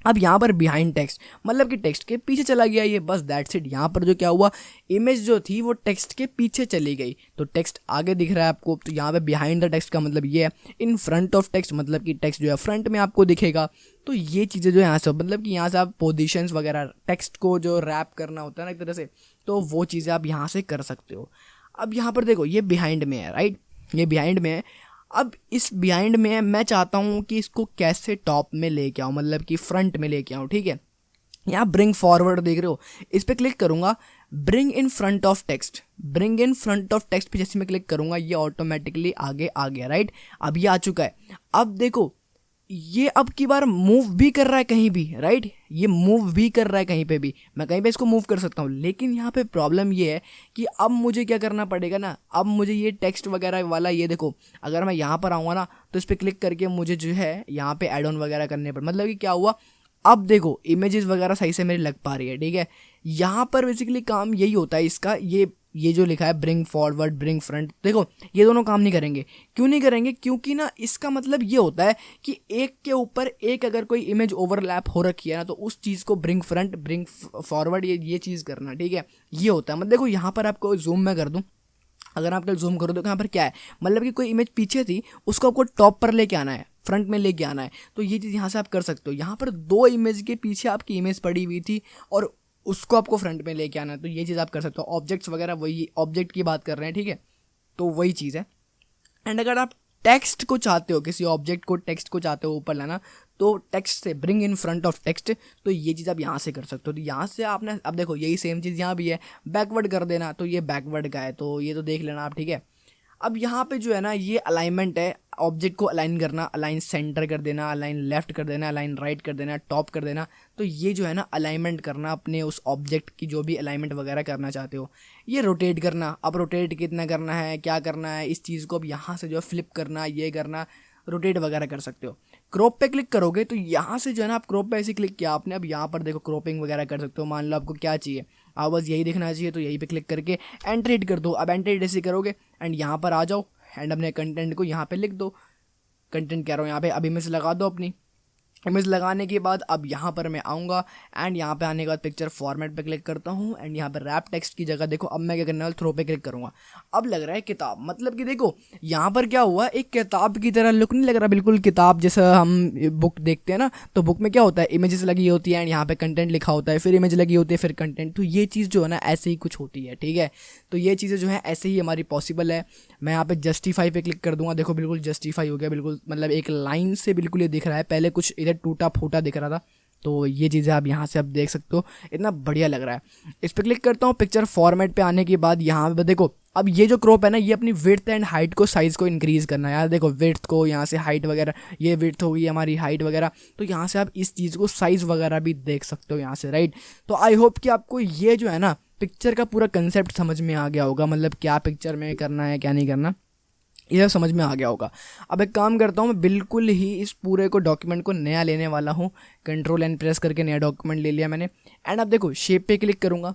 अब यहाँ पर बिहाइंड टेक्स्ट मतलब कि टेक्स्ट के पीछे चला गया ये, बस दैट्स इट। यहाँ पर जो क्या हुआ, इमेज जो थी वो टेक्स्ट के पीछे चली गई, तो टेक्स्ट आगे दिख रहा है आपको। तो यहाँ पे बिहाइंड द टेक्स्ट का मतलब ये है। इन फ्रंट ऑफ टेक्स्ट मतलब कि टेक्स्ट जो है फ्रंट में आपको दिखेगा। तो ये चीज़ें जो यहाँ से मतलब कि यहाँ से आप पोजीशंस वगैरह टेक्स्ट को जो रैप करना होता है ना एक तरह से, तो वो चीज़ें आप यहाँ से कर सकते हो। अब यहाँ पर देखो ये बिहाइंड में है, राइट, ये बिहाइंड में है। अब इस बिहाइंड में मैं चाहता हूँ कि इसको कैसे टॉप में लेके आऊँ, मतलब कि फ्रंट में लेके आऊँ, ठीक है। यहाँ ब्रिंग फॉरवर्ड देख रहे हो, इस पर क्लिक करूँगा, bring in front of text, bring in front of text पे जैसे मैं क्लिक करूँगा ये ऑटोमेटिकली आगे आ गया, राइट। अब ये आ चुका है। अब देखो ये अब की बार मूव भी कर रहा है कहीं भी, राइट, ये मूव भी कर रहा है कहीं पे भी, मैं कहीं पे इसको मूव कर सकता हूँ। लेकिन यहाँ पे प्रॉब्लम ये है कि अब मुझे क्या करना पड़ेगा ना, अब मुझे ये टेक्स्ट वगैरह वाला ये देखो, अगर मैं यहाँ पर आऊँगा ना तो इस पर क्लिक करके मुझे जो है यहाँ पे एड ऑन वगैरह करने पड़े। मतलब कि क्या हुआ, अब देखो इमेजेस वगैरह सही से मेरी लग पा रही है, ठीक है। यहाँ पर बेसिकली काम यही होता है इसका, ये जो लिखा है ब्रिंग फॉरवर्ड ब्रिंग फ्रंट, देखो ये दोनों काम नहीं करेंगे। क्यों नहीं करेंगे, क्योंकि ना इसका मतलब ये होता है कि एक के ऊपर एक अगर कोई इमेज ओवरलैप हो रखी है ना तो उस चीज़ को ब्रिंग फ्रंट ब्रिंग फॉरवर्ड ये चीज़ करना, ठीक है, ये होता है। मतलब देखो यहाँ पर आपको जूम में कर दूँ, अगर आप जूम करो तो यहाँ पर क्या है, मतलब कि कोई इमेज पीछे थी उसको आपको टॉप पर लेके आना है, फ्रंट में लेके आना है। तो ये चीज़ यहाँ से आप कर सकते हो। यहाँ पर दो इमेज के पीछे आपकी इमेज पड़ी हुई थी और उसको आपको फ्रंट में लेके आना है, तो ये चीज़ आप कर सकते हो। ऑब्जेक्ट्स वगैरह वही ऑब्जेक्ट की बात कर रहे हैं, ठीक है, तो वही चीज़ है। एंड अगर आप टेक्स्ट को चाहते हो, किसी ऑब्जेक्ट को टेक्स्ट को चाहते हो ऊपर लाना, तो टेक्स्ट से bring in front of text, तो ये चीज़ आप यहाँ से कर सकते हो। तो यहाँ से आपने अब देखो यही सेम चीज़ यहाँ भी है, बैकवर्ड कर देना, तो ये बैकवर्ड का है, तो ये तो देख लेना आप, ठीक है। अब यहाँ पे जो है ना ये अलाइनमेंट है, ऑब्जेक्ट को अलाइन करना, अलाइन सेंटर कर देना, अलाइन लेफ्ट कर देना, अलाइन राइट कर देना, टॉप कर देना। तो ये जो है ना अलाइनमेंट करना अपने उस ऑब्जेक्ट की, जो भी अलाइनमेंट वगैरह करना चाहते हो। ये रोटेट करना, अब रोटेट कितना करना है, क्या करना है, इस चीज़ को अब यहाँ से जो है फ्लिप करना, ये करना, रोटेट वगैरह कर सकते हो। क्रॉप पे क्लिक करोगे तो यहाँ से जो है ना आप क्रॉप पे ऐसे क्लिक किया आपने, अब यहाँ पर देखो क्रॉपिंग वगैरह कर सकते हो। मान लो आपको क्या चाहिए, आप बस यही देखना चाहिए, तो यहीं पे क्लिक करके एंटर हिट कर दो। अब एंटर हिट ऐसे करोगे एंड यहाँ पर आ जाओ एंड अपने कंटेंट को यहाँ पे लिख दो, कंटेंट कह रहा हूँ यहाँ पे अभी में से लगा दो अपनी। इमेज लगाने के बाद अब यहाँ पर मैं आऊँगा एंड यहाँ पे आने के बाद पिक्चर फॉर्मेट पे क्लिक करता हूँ एंड यहाँ पे रैप टेक्स्ट की जगह देखो अब मैं क्या करने वाला थ्रो पे क्लिक करूँगा। अब लग रहा है किताब, मतलब कि देखो यहाँ पर क्या हुआ, एक किताब की तरह लुक नहीं लग रहा, बिल्कुल किताब जैसा हम बुक देखते हैं ना, तो बुक में क्या होता है इमेजेस लगी होती है एंड यहाँ पे कंटेंट लिखा होता है, फिर इमेज लगी होती है, फिर कंटेंट। तो ये चीज़ जो है ना ऐसे ही कुछ होती है, ठीक है। तो ये चीज़ें जो है ऐसे ही हमारी पॉसिबल है। मैं यहाँ पे जस्टिफाई पे क्लिक कर दूंगा, देखो बिल्कुल जस्टिफाई हो गया, बिल्कुल मतलब एक लाइन से बिल्कुल ये दिख रहा है, पहले कुछ इधर टूटा फूटा दिख रहा था। तो ये चीज़ें आप यहाँ से आप देख सकते हो, इतना बढ़िया लग रहा है। इस पर क्लिक करता हूँ, पिक्चर फॉर्मेट पे आने के बाद यहाँ पे देखो अब ये जो क्रॉप है ना, ये अपनी विड्थ एंड हाइट को साइज़ को इंक्रीज़ करना है। यार देखो विड्थ को यहाँ से हाइट वगैरह, ये विड्थ होगी हमारी हाइट वगैरह, तो यहाँ से आप इस चीज़ को साइज़ वगैरह भी देख सकते हो यहाँ से, राइट। तो आई होप कि आपको ये जो है ना पिक्चर का पूरा कंसेप्ट समझ में आ गया होगा, मतलब क्या पिक्चर में करना है क्या नहीं करना, यह समझ में आ गया होगा। अब एक काम करता हूँ, मैं बिल्कुल ही इस पूरे को डॉक्यूमेंट को नया लेने वाला हूँ। कंट्रोल एंड प्रेस करके नया डॉक्यूमेंट ले लिया मैंने एंड अब देखो शेप पे क्लिक करूँगा,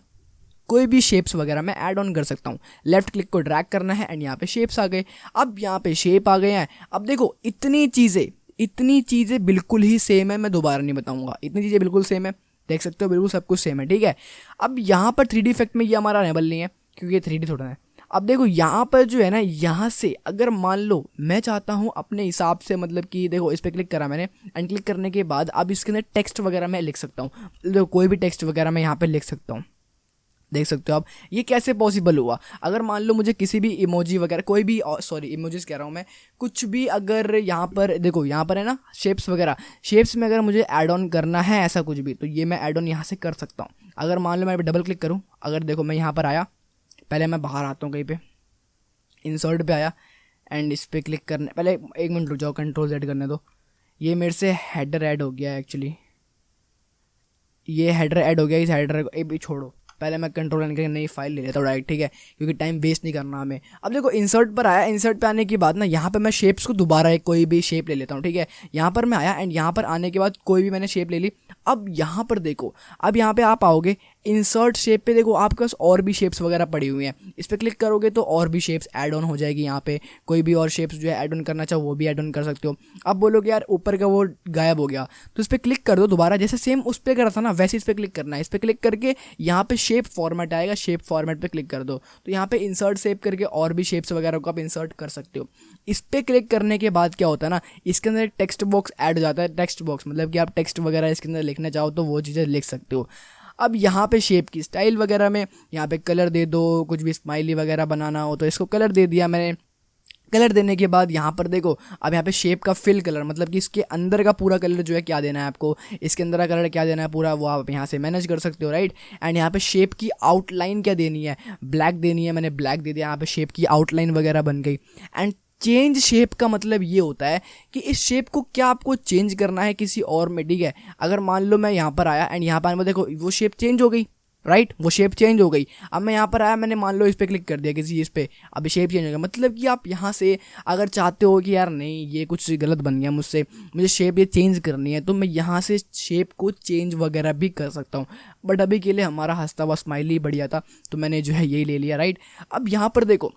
कोई भी शेप्स वगैरह मैं ऐड ऑन कर सकता हूँ। लेफ्ट क्लिक को ड्रैग करना है एंड यहाँ पे शेप्स आ गए। अब यहाँ पे शेप आ गए हैं। अब देखो इतनी चीज़ें बिल्कुल ही सेम है, मैं दोबारा नहीं बताऊँगा, इतनी चीज़ें बिल्कुल सेम है, देख सकते हो बिल्कुल सब कुछ सेम है, ठीक है। अब यहाँ पर 3D इफेक्ट में ये हमारा अनेबल नहीं है क्योंकि ये 3D थोड़ा है। अब देखो यहाँ पर जो है ना, यहाँ से अगर मान लो मैं चाहता हूँ अपने हिसाब से, मतलब कि देखो इस पर क्लिक करा मैंने एंड क्लिक करने के बाद अब इसके अंदर टेक्स्ट वगैरह मैं लिख सकता हूँ। देखो कोई भी टेक्स्ट वगैरह मैं यहाँ पे लिख सकता हूँ, देख सकते हो आप। ये कैसे पॉसिबल हुआ, अगर मान लो मुझे किसी भी इमोजी वगैरह कोई भी, सॉरी इमोजीज कह रहा हूँ मैं, कुछ भी अगर यहाँ पर देखो यहाँ पर है ना शेप्स वगैरह, शेप्स में अगर मुझे ऐड ऑन करना है ऐसा कुछ भी, तो ये मैं ऐड ऑन यहाँ से कर सकता हूँ। अगर मान लो मैं डबल क्लिक करूँ, अगर देखो मैं यहाँ पर आया, पहले मैं बाहर आता हूँ कहीं पे, इंसर्ट पे आया एंड इस पर क्लिक करने, पहले 1 मिनट रुक जाओ, कंट्रोल Z करने दो। ये मेरे से हेडर ऐड हो गया है एक्चुअली, ये हेडर ऐड हो गया, इस हेडर को भी छोड़ो, पहले मैं कंट्रोल करके नई फाइल ले लेता हूँ डायरेक्ट, ठीक है, क्योंकि टाइम वेस्ट नहीं करना हमें। अब देखो इंसर्ट पर आया, इंसर्ट पे आने के बाद ना यहाँ पे मैं शेप्स को दोबारा एक कोई भी शेप ले लेता हूँ, ठीक है। यहाँ पर मैं आया एंड यहाँ पर आने के बाद कोई भी मैंने शेप ले ली। अब यहाँ पर देखो, अब यहाँ पे आप आओगे इंसर्ट शेप पे, देखो आपके पास और भी शेप्स वगैरह पड़ी हुई हैं, इस पर क्लिक करोगे तो और भी शेप्स ऐड ऑन हो जाएगी। यहाँ पे कोई भी और शेप्स जो है ऐड ऑन करना चाहो वो भी ऐड ऑन कर सकते हो। अब बोलोगे यार ऊपर का वो गायब हो गया, तो इस पर क्लिक कर दो दोबारा, जैसे सेम उस पर करा था ना वैसे इस पर क्लिक करना है। इस पर क्लिक करके यहाँ पे शेप फॉर्मेट आएगा, शेप फॉर्मेट पे क्लिक कर दो, तो यहाँ पे इंसर्ट शेप करके और भी शेप्स वगैरह को आप इंसर्ट कर सकते हो। इस पर क्लिक करने के बाद क्या होता है ना, इसके अंदर एक टेक्स्ट बॉक्स ऐड हो जाता है। टेक्स्ट बॉक्स मतलब कि आप टेक्स्ट वगैरह इसके अंदर लिखना चाहो तो वो चीज़ें लिख सकते हो। अब यहाँ पे शेप की स्टाइल वगैरह में यहाँ पे कलर दे दो, कुछ भी स्माइली वगैरह बनाना हो तो इसको कलर दे दिया मैंने। कलर देने के बाद यहाँ पर देखो, अब यहाँ पे शेप का फिल कलर, मतलब कि इसके अंदर का पूरा कलर जो है क्या देना है आपको, इसके अंदर का कलर क्या देना है पूरा, वो आप यहाँ से मैनेज कर सकते हो, राइट। एंड यहाँ पे शेप की आउटलाइन क्या देनी है, ब्लैक देनी है, मैंने ब्लैक दे दिया, यहाँ पे शेप की आउटलाइन वगैरह बन गई। एंड चेंज शेप का मतलब ये होता है कि इस शेप को क्या आपको चेंज करना है किसी और में, ठीक है। अगर मान लो मैं यहाँ पर आया एंड यहाँ पर देखो वो शेप चेंज हो गई, राइट, वो शेप चेंज हो गई। अब मैं यहाँ पर आया, मैंने मान लो इस पर क्लिक कर दिया किसी चीज़ पे, अब शेप चेंज हो गया। मतलब कि आप यहाँ से अगर चाहते हो कि यार नहीं ये कुछ गलत बन गया मुझसे, मुझे शेप ये चेंज करनी है, तो मैं यहाँ से शेप को चेंज वगैरह भी कर सकता हूँ। बट अभी के लिए हमारा हंसता हुआ स्माइली बढ़िया था तो मैंने जो है यही ले लिया, राइट। अब यहाँ पर देखो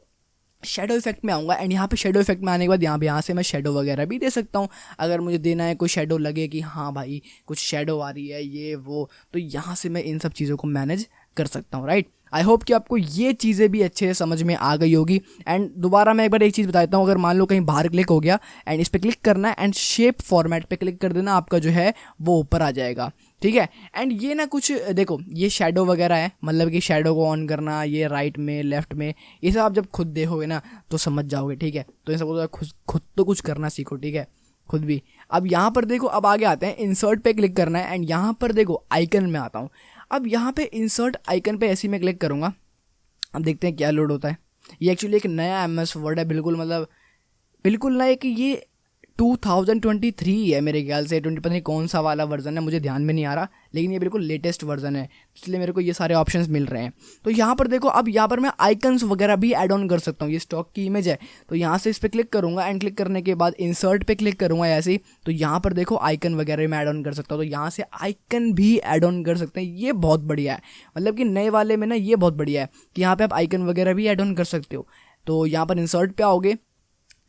शेडो इफेक्ट में आऊँगा एंड यहाँ पे शेडो इफेक्ट में आने के बाद यहाँ से मैं शेडो वगैरह भी दे सकता हूँ। अगर मुझे देना है कोई शेडो लगे कि हाँ भाई कुछ शेडो आ रही है ये वो, तो यहाँ से मैं इन सब चीज़ों को मैनेज कर सकता हूँ, राइट। आई होप कि आपको ये चीज़ें भी अच्छे से समझ में आ गई होगी। एंड दोबारा मैं एक बार एक चीज़ बताता हूँ, अगर मान लो कहीं बाहर क्लिक हो गया एंड इस पर क्लिक करना है एंड शेप फॉर्मेट पे क्लिक कर देना, आपका जो है वो ऊपर आ जाएगा, ठीक है। एंड ये ना कुछ देखो ये शेडो वगैरह है, मतलब कि शेडो को ऑन करना, ये राइट में लेफ्ट में, ये सब आप जब खुद देखोगे ना तो समझ जाओगे, ठीक है। तो इन सबको खुद तो कुछ करना सीखो, ठीक है, खुद भी। अब यहाँ पर देखो, अब आगे आते हैं, इंसर्ट पे क्लिक करना है एंड यहाँ पर देखो आइकन में आता हूँ। अब यहाँ पे इंसर्ट आइकन पे ऐसे ही मैं क्लिक करूँगा, अब देखते हैं क्या लोड होता है। ये एक्चुअली एक नया MS वर्ड है, बिल्कुल मतलब बिल्कुल नया, कि ये 2023 है मेरे ख्याल से, 20 पता नहीं कौन सा वाला वर्जन है, मुझे ध्यान में नहीं आ रहा, लेकिन ये बिल्कुल लेटेस्ट वर्जन है, इसलिए मेरे को ये सारे ऑप्शंस मिल रहे हैं। तो यहाँ पर देखो, अब यहाँ पर मैं आइकन्स वगैरह भी ऐड ऑन कर सकता हूँ। ये स्टॉक की इमेज है तो यहाँ से इस पर क्लिक करूँगा एंड क्लिक करने के बाद इंसर्ट पे क्लिक करूँगा ऐसे ही, तो यहाँ पर देखो आइकन वगैरह में ऐड ऑन कर सकता हूँ। तो यहाँ से आइकन भी ऐड ऑन कर सकते हैं, ये बहुत बढ़िया है, मतलब कि नए वाले में ना ये बहुत बढ़िया है कि यहाँ पर आप आइकन वगैरह भी ऐड ऑन कर सकते हो। तो यहाँ पर इंसर्ट पे आओगे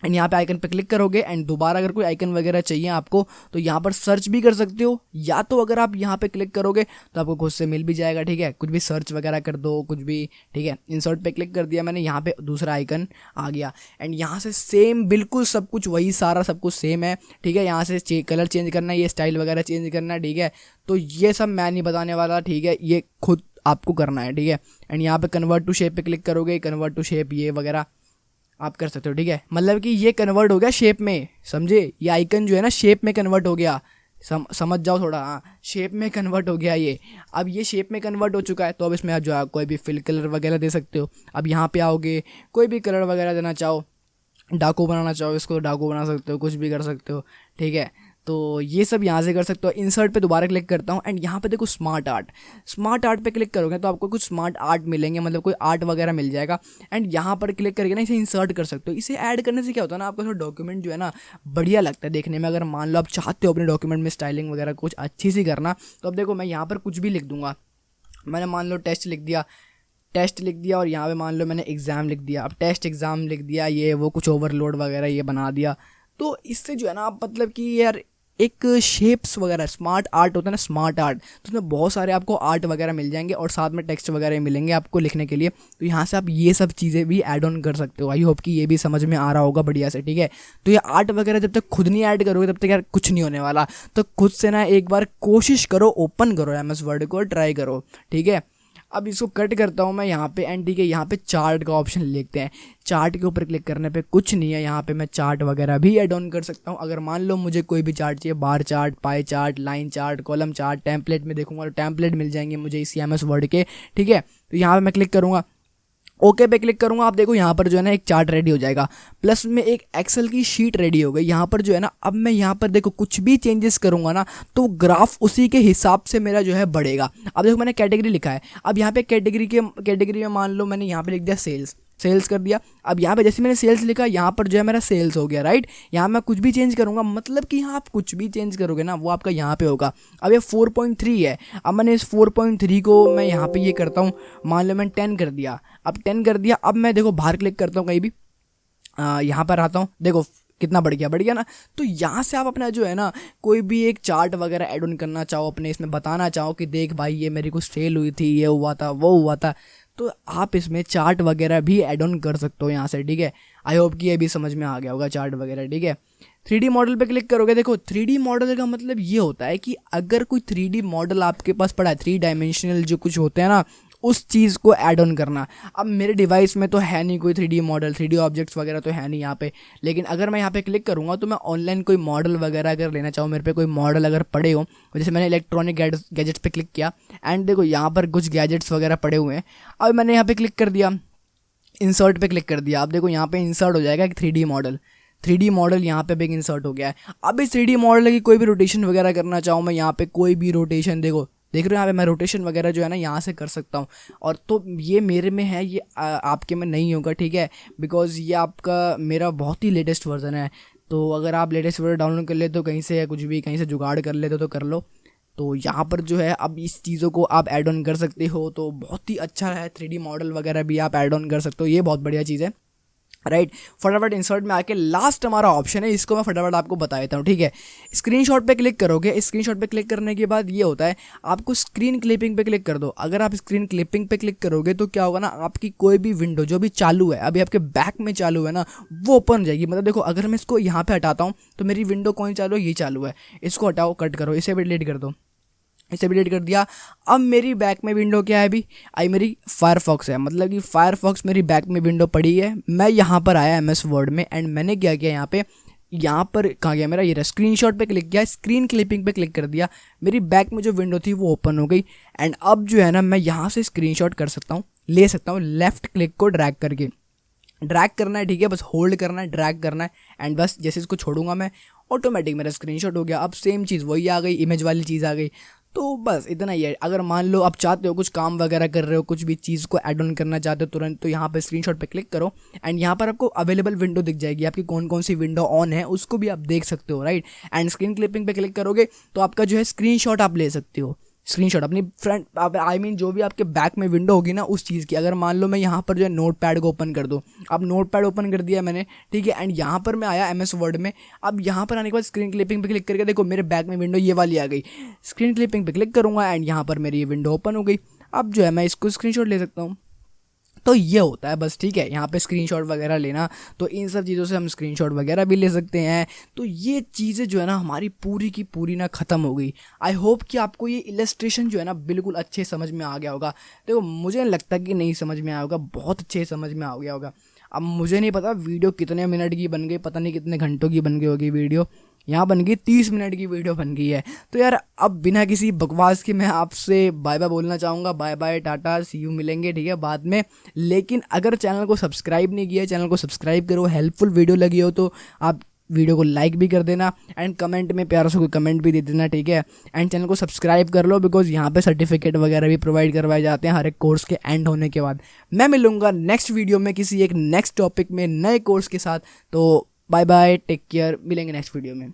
एंड यहाँ पे आइकन पे क्लिक करोगे एंड दोबारा अगर कोई आइकन वगैरह चाहिए आपको तो यहाँ पर सर्च भी कर सकते हो, या तो अगर आप यहाँ पे क्लिक करोगे तो आपको खुद से मिल भी जाएगा, ठीक है। कुछ भी सर्च वगैरह कर दो, कुछ भी, ठीक है। इंसर्ट पे क्लिक कर दिया मैंने, यहाँ पे दूसरा आइकन आ गया एंड यहाँ से सेम बिल्कुल सब कुछ वही सारा सब कुछ सेम है, ठीक है। यहाँ से कलर चेंज करना है, ये स्टाइल वगैरह चेंज करना है, ठीक है। तो ये सब मैं नहीं बताने वाला, ठीक है, ये खुद आपको करना है, ठीक है। एंड यहाँ पे कन्वर्ट टू शेप पे क्लिक करोगे, कन्वर्ट टू शेप ये वगैरह आप कर सकते हो, ठीक है। मतलब कि ये कन्वर्ट हो गया शेप में, समझे, ये आइकन जो है ना शेप में कन्वर्ट हो गया, समझ जाओ थोड़ा, हाँ शेप में कन्वर्ट हो गया ये। अब ये शेप में कन्वर्ट हो चुका है तो अब इसमें आप जो है कोई भी फिल कलर वगैरह दे सकते हो। अब यहाँ पे आओगे, कोई भी कलर वगैरह देना चाहो, डाकू बनाना चाहो इसको डाकू बना सकते हो, कुछ भी कर सकते हो, ठीक है। तो ये सब यहाँ से कर सकते हो। इंसर्ट पे दोबारा क्लिक करता हूँ एंड यहाँ पे देखो स्मार्ट आर्ट पे क्लिक करोगे तो आपको कुछ स्मार्ट आर्ट मिलेंगे, मतलब कोई आर्ट वगैरह मिल जाएगा। एंड यहाँ पर क्लिक करके ना इसे इंसर्ट कर सकते हो। इसे ऐड करने से क्या होता है ना, आपका थोड़ा डॉक्यूमेंट जो है ना बढ़िया लगता है देखने में। अगर मान लो आप चाहते हो अपने डॉक्यूमेंट में स्टाइलिंग वगैरह कुछ अच्छी सी करना, तो अब देखो मैं यहाँ पर कुछ भी लिख दूंगा। मैंने मान लो टेस्ट लिख दिया और यहाँ पे मान लो मैंने एग्ज़ाम लिख दिया। अब टेस्ट एग्ज़ाम लिख दिया, ये वो कुछ ओवरलोड वगैरह ये बना दिया। तो इससे जो है ना आप मतलब कि यार एक शेप्स वगैरह स्मार्ट आर्ट होता है ना, स्मार्ट आर्ट, तो उसमें बहुत सारे आपको आर्ट वगैरह मिल जाएंगे और साथ में टेक्स्ट वगैरह मिलेंगे आपको लिखने के लिए। तो यहाँ से आप ये सब चीज़ें भी ऐड ऑन कर सकते हो। आई होप कि ये भी समझ में आ रहा होगा बढ़िया से, ठीक है। तो ये आर्ट वगैरह जब तक खुद नहीं ऐड करोगे तब तक यार कुछ नहीं होने वाला। तो खुद से ना एक बार कोशिश करो, ओपन करो MS वर्ड को, ट्राई करो, ठीक है। अब इसको कट करता हूँ मैं यहाँ पे एंड, ठीक है। यहाँ पे चार्ट का ऑप्शन लिखते हैं, चार्ट के ऊपर क्लिक करने पे कुछ नहीं है, यहाँ पे मैं चार्ट वगैरह भी ऐड ऑन कर सकता हूँ। अगर मान लो मुझे कोई भी चार्ट चाहिए, bar chart, pie chart, line chart, column chart, template में देखूंगा तो टेम्पलेट मिल जाएंगे मुझे इसी MS वर्ड के, ठीक है। तो यहाँ पे मैं क्लिक करूँगा, ओके पे क्लिक करूंगा, आप देखो यहाँ पर जो है ना एक चार्ट रेडी हो जाएगा, प्लस में एक एक्सेल की शीट रेडी हो गई। यहाँ पर जो है ना अब मैं यहाँ पर देखो कुछ भी चेंजेस करूंगा ना तो ग्राफ उसी के हिसाब से मेरा जो है बढ़ेगा। अब देखो मैंने कैटेगरी लिखा है, अब यहाँ पे कैटेगरी में मान लो मैंने यहाँ पे लिख दिया सेल्स कर दिया। अब यहाँ पे जैसे मैंने सेल्स लिखा, यहाँ पर जो है मेरा सेल्स हो गया, राइट। यहाँ मैं कुछ भी चेंज करूँगा, मतलब कि यहाँ आप कुछ भी चेंज करोगे ना वो आपका यहाँ पे होगा। अब ये 4.3 है, अब मैंने इस 4.3 को मैं यहाँ पे ये करता हूँ, मान लो मैंने 10 कर दिया। अब 10 कर दिया, अब मैं देखो बाहर क्लिक करता हूँ कहीं भी, यहाँ पर आता हूँ, देखो कितना बढ़ गया ना। तो यहाँ से आप अपना जो है ना कोई भी एक चार्ट वगैरह ऐड ऑन करना चाहो, अपने इसमें बताना चाहो कि देख भाई ये मेरी कुछ सेल हुई थी, ये हुआ था, वो हुआ था, तो आप इसमें चार्ट वगैरह भी ऐड ऑन कर सकते हो यहाँ से, ठीक है। आई होप कि ये भी समझ में आ गया होगा चार्ट वगैरह, ठीक है। 3D मॉडल पे क्लिक करोगे, देखो 3D मॉडल का मतलब ये होता है कि अगर कोई 3D मॉडल आपके पास पड़ा है, 3 डायमेंशनल जो कुछ होते हैं ना, उस चीज़ को ऐड ऑन करना। अब मेरे डिवाइस में तो है नहीं कोई 3D मॉडल, 3D ऑब्जेक्ट्स वगैरह तो है नहीं यहाँ पे, लेकिन अगर मैं यहाँ पे क्लिक करूँगा तो मैं ऑनलाइन कोई मॉडल वगैरह अगर लेना चाहूँ, मेरे पे कोई मॉडल अगर पड़े हो, जैसे मैंने इलेक्ट्रॉनिक गैजेट्स पे क्लिक किया एंड देखो यहाँ पर कुछ गैजेट्स वगैरह पड़े हुए हैं। अब मैंने यहाँ पे क्लिक कर दिया, इंसर्ट पे क्लिक कर दिया, अब देखो यहाँ पे इंसर्ट हो जाएगा एक 3D मॉडल यहाँ पे भी इंसर्ट हो गया है। अब इस 3D मॉडल की कोई भी रोटेशन वगैरह करना चाहूँ मैं, यहाँ पे कोई भी रोटेशन देखो देख रहे हो यहाँ पे मैं रोटेशन वगैरह जो है ना यहाँ से कर सकता हूँ। और तो ये मेरे में है, ये आपके में नहीं होगा, ठीक है, बिकॉज ये आपका मेरा बहुत ही लेटेस्ट वर्जन है। तो अगर आप लेटेस्ट वर्जन डाउनलोड कर ले तो कहीं से कुछ भी कहीं से जुगाड़ कर लेते तो कर लो। तो यहाँ पर जो है अब इस चीज़ों को आप ऐड ऑन कर सकते हो, तो बहुत ही अच्छा है। 3D मॉडल वगैरह भी आप ऐड ऑन कर सकते हो, ये बहुत बढ़िया चीज़ है, राइट। फटाफट इंसर्ट में आके लास्ट हमारा ऑप्शन है, इसको मैं फटाफट आपको बता देता हूँ, ठीक है। स्क्रीनशॉट पे क्लिक करोगे, स्क्रीनशॉट पे क्लिक करने के बाद ये होता है आपको स्क्रीन क्लिपिंग पे क्लिक कर दो। अगर आप स्क्रीन क्लिपिंग पे क्लिक करोगे तो क्या होगा ना, आपकी कोई भी विंडो जो भी चालू है, अभी आपके बैक में चालू है ना, वो ओपन हो जाएगी। मतलब देखो अगर मैं इसको यहाँ पे हटाता हूँ तो मेरी विंडो कौन चालू है, ये चालू है, इसको हटाओ, कट करो, इसे भी डिलीट कर दो, इसे भी डिलीट कर दिया। अब मेरी बैक में विंडो क्या है, अभी मेरी फायरफॉक्स है, मतलब कि फायरफॉक्स मेरी बैक में विंडो पड़ी है। मैं यहाँ पर आया MS वर्ड में एंड मैंने क्या किया, यहाँ पर कहाँ गया मेरा, ये स्क्रीनशॉट पे क्लिक किया, स्क्रीन क्लिपिंग पे क्लिक कर दिया, मेरी बैक में जो विंडो थी वो ओपन हो गई। एंड अब जो है ना मैं यहाँ से स्क्रीनशॉट कर सकता हूँ, ले सकता हूँ, लेफ्ट क्लिक को ड्रैग करके, ड्रैग करना है, ठीक है, बस होल्ड करना है, ड्रैग करना है एंड बस जैसे इसको छोड़ूंगा मैं ऑटोमेटिक मेरा स्क्रीनशॉट हो गया। अब सेम चीज़ वही आ गई, इमेज वाली चीज़ आ गई। तो बस इतना ही है। अगर मान लो आप चाहते हो कुछ काम वगैरह कर रहे हो, कुछ भी चीज़ को ऐड ऑन करना चाहते हो तुरंत, तो यहाँ पे स्क्रीनशॉट पे क्लिक करो एंड यहाँ पर आपको अवेलेबल विंडो दिख जाएगी, आपकी कौन कौन सी विंडो ऑन है उसको भी आप देख सकते हो, राइट। एंड स्क्रीन क्लिपिंग पे क्लिक करोगे तो आपका जो है स्क्रीनशॉट आप ले सकते हो। स्क्रीनशॉट अपनी फ्रंट आई मीन जो भी आपके बैक में विंडो होगी ना उस चीज़ की। अगर मान लो मैं यहाँ पर जो है नोट पैड को ओपन कर दूँ, अब नोट पैड ओपन कर दिया मैंने, ठीक है, एंड यहाँ पर मैं आया MS वर्ड में। अब यहाँ पर आने के बाद स्क्रीन क्लिपिंग पे क्लिक करके देखो मेरे बैक में विंडो ये वाली आ गई। स्क्रीन क्लिपिंग पे क्लिक करूँगा एंड यहाँ पर मेरी ये विंडो ओपन हो गई। अब जो है मैं इसको स्क्रीनशॉट ले सकता हूँ। तो ये होता है बस, ठीक है। यहाँ पे स्क्रीनशॉट वगैरह लेना, तो इन सब चीज़ों से हम स्क्रीनशॉट वगैरह भी ले सकते हैं। तो ये चीज़ें जो है ना हमारी पूरी की पूरी ना ख़त्म हो गई। आई होप कि आपको ये इलस्ट्रेशन जो है ना बिल्कुल अच्छे समझ में आ गया होगा। देखो मुझे नहीं लगता कि नहीं समझ में आया होगा, बहुत अच्छे समझ में आ गया होगा। अब मुझे नहीं पता वीडियो कितने मिनट की बन गई, पता नहीं कितने घंटों की बन गई होगी वीडियो। यहाँ बन गई 30 मिनट की वीडियो बन गई है। तो यार अब बिना किसी बकवास के मैं आपसे बाय बाय बोलना चाहूँगा। Bye bye, tata, see you, मिलेंगे ठीक है बाद में। लेकिन अगर चैनल को सब्सक्राइब नहीं किया, चैनल को सब्सक्राइब करो। हेल्पफुल वीडियो लगी हो तो आप वीडियो को लाइक भी कर देना एंड कमेंट में प्यारा सा कोई कमेंट भी दे देना, ठीक है। एंड चैनल को सब्सक्राइब कर लो बिकॉज यहाँ पे सर्टिफिकेट वगैरह भी प्रोवाइड करवाए जाते हैं हर एक कोर्स के एंड होने के बाद। मैं मिलूंगा नेक्स्ट वीडियो में किसी एक नेक्स्ट टॉपिक में नए कोर्स के साथ। तो बाय बाय, टेक केयर, मिलेंगे नेक्स्ट वीडियो में।